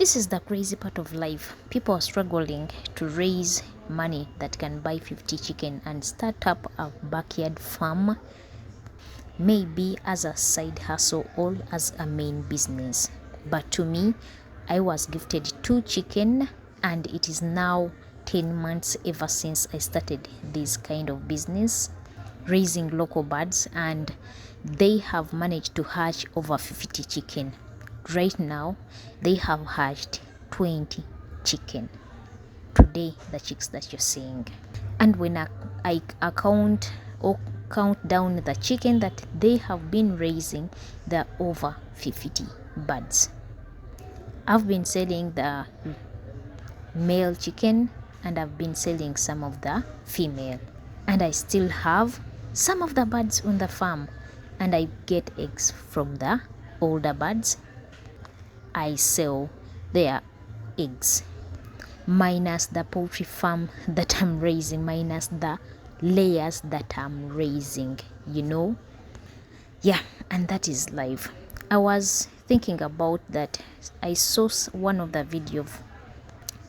This is the crazy part of life. People are struggling to raise money that can buy 50 chicken and start up a backyard farm, maybe as a side hustle or as a main business. But to me, I was gifted 2 chicken and it is now 10 months ever since I started this kind of business, raising local birds, and they have managed to hatch over 50 chicken. Right now, they have hatched 20 chicken. Today, the chicks that you're seeing. And when I count down the chicken that they have been raising, there are over 50 birds. I've been selling the male chicken and I've been selling some of the female. And I still have some of the birds on the farm, and I get eggs from the older birds. I sell their eggs, minus the poultry farm that I'm raising, minus the layers that I'm raising, Yeah, and that is life. I was thinking about that. I saw one of the videos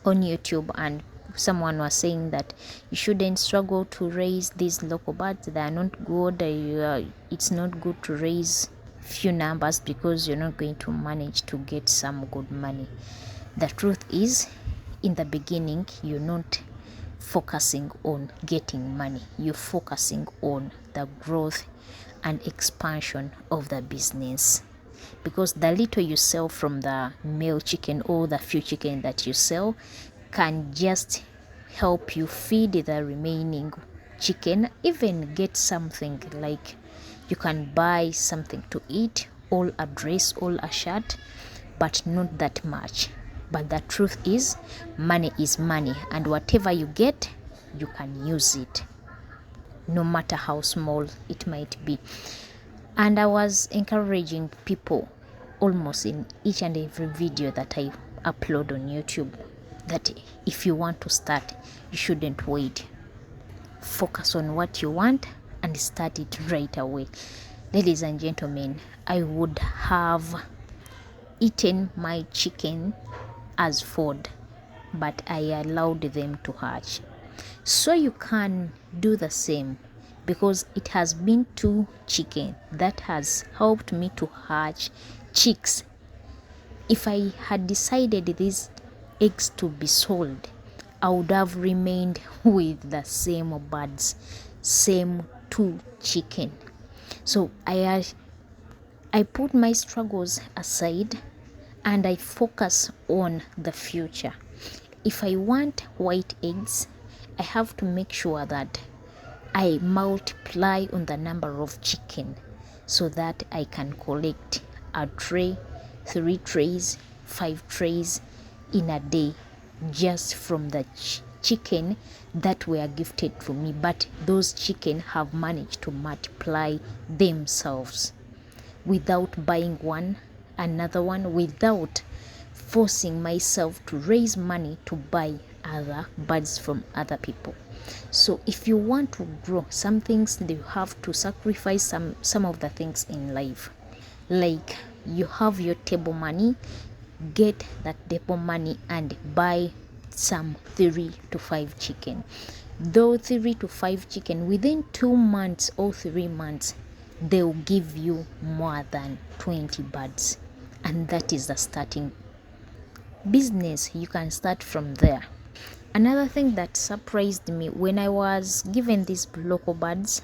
on YouTube and someone was saying that you shouldn't struggle to raise these local birds. They are not good. It's not good to raise few numbers because you're not going to manage to get some good money. The truth is, in the beginning, you're not focusing on getting money. You're focusing on the growth and expansion of the business, because the little you sell from the male chicken or the few chicken that you sell can just help you feed the remaining chicken, even get something like you can buy something to eat, or a dress or a shirt, but not that much. But the truth is, money is money, and whatever you get, you can use it, no matter how small it might be. And I was encouraging people almost in each and every video that I upload on YouTube that if you want to start, you shouldn't wait. Focus on what you want and start it right away. Ladies and gentlemen, I would have eaten my chicken as food, but I allowed them to hatch. So you can do the same, because it has been 2 chicken that has helped me to hatch chicks. If I had decided these eggs to be sold, I would have remained with the same birds, same 2 chicken. So I put my struggles aside and I focus on the future. If I want white eggs, I have to make sure that I multiply on the number of chicken so that I can collect a tray, 3 trays, 5 trays in a day, just from the chicken that were gifted to me. But those chicken have managed to multiply themselves without buying another one, without forcing myself to raise money to buy other birds from other people. So if you want to grow some things, you have to sacrifice some of the things in life. Like, you have your table money, get that table money and buy some 3 to 5 chicken. Though 3 to 5 chicken, within 2 months or 3 months, they'll give you more than 20 birds. And that is the starting business. You can start from there. Another thing that surprised me, when I was given these local birds,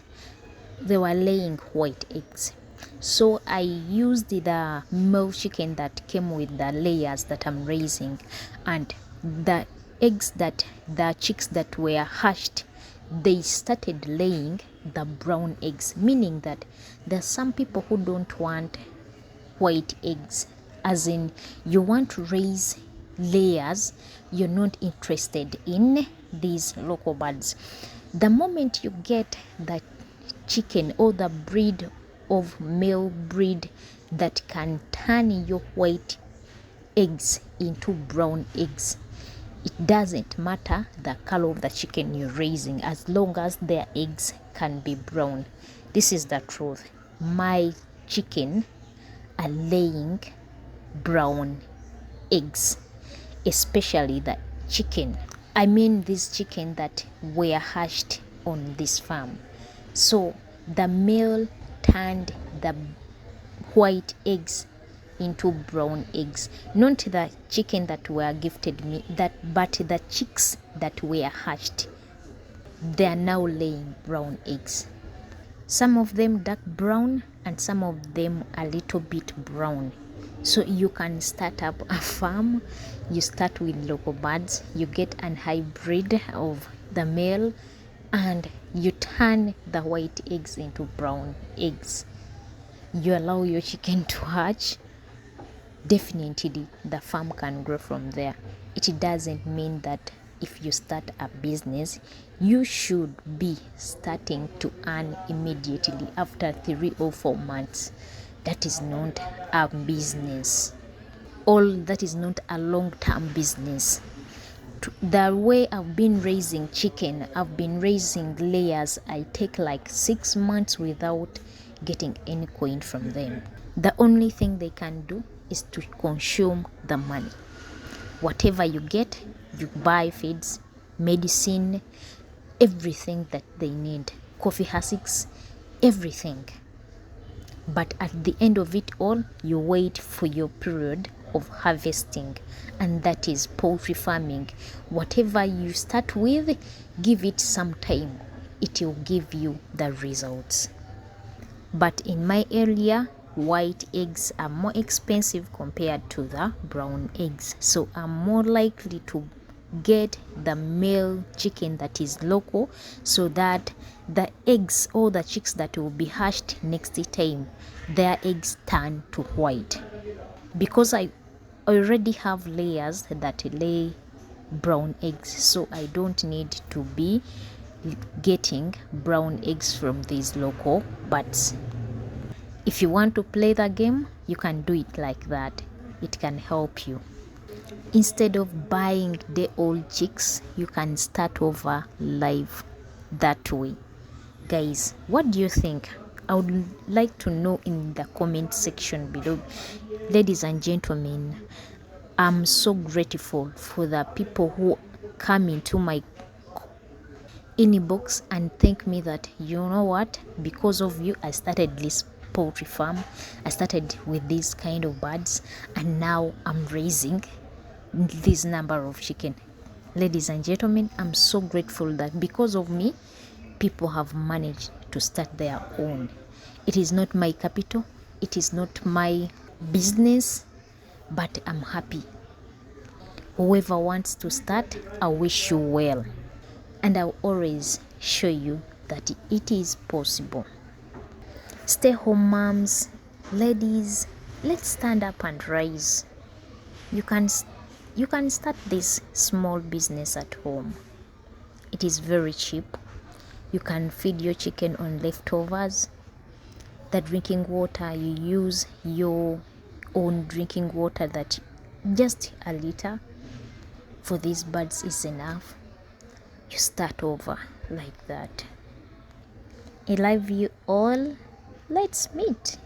they were laying white eggs. So I used the male chicken that came with the layers that I'm raising, and the eggs that the chicks that were hatched, they started laying the brown eggs, meaning that there are some people who don't want white eggs, as in you want to raise layers, you're not interested in these local birds. The moment you get the chicken or the breed of male breed that can turn your white eggs into brown eggs, it doesn't matter the color of the chicken you're raising, as long as their eggs can be brown. This is the truth. My chicken are laying brown eggs. especially the chicken. I mean these chicken that were hatched on this farm. So the male turned the white eggs into brown eggs, not the chicken that were gifted me, but the chicks that were hatched. They are now laying brown eggs. Some of them dark brown and some of them a little bit brown. So you can start up a farm. You start with local birds, you get an hybrid of the male, and you turn the white eggs into brown eggs. You allow your chicken to hatch. Definitely the farm can grow from there. It doesn't mean that if you start a business you should be starting to earn immediately after 3 or 4 months. That is not a business. All that is not a long-term business. The way I've been raising chicken, I've been raising layers. I take like 6 months without getting any coin from them. The only thing they can do is to consume the money. Whatever you get, you buy feeds, medicine, everything that they need, coffee husks, everything. But at the end of it all, you wait for your period of harvesting, and that is poultry farming. Whatever you start with, give it some time, it will give you the results. But in my area, white eggs are more expensive compared to the brown eggs, so I'm more likely to get the male chicken that is local, so that the eggs or the chicks that will be hatched next time, their eggs turn to white. Because I already have layers that lay brown eggs, so I don't need to be getting brown eggs from these local birds. If you want to play the game, you can do it like that. It can help you. Instead of buying the old chicks, you can start over live that way. Guys, what do you think? I would like to know in the comment section below. Ladies and gentlemen, I'm so grateful for the people who come into my inbox and thank me that, you know what, because of you I started this poultry farm. I started with these kind of birds and now I'm raising this number of chicken. Ladies and gentlemen, I'm so grateful that because of me people have managed to start their own. It is not my capital, it is not my business, but I'm happy. Whoever wants to start, I wish you well, and I'll always show you that it is possible. Stay home moms, ladies, let's stand up and rise. You can start this small business at home. It is very cheap. You can feed your chicken on leftovers. The drinking water, you use your own drinking water, that just a liter for these birds is enough. You start over like that. I love you all. Let's meet.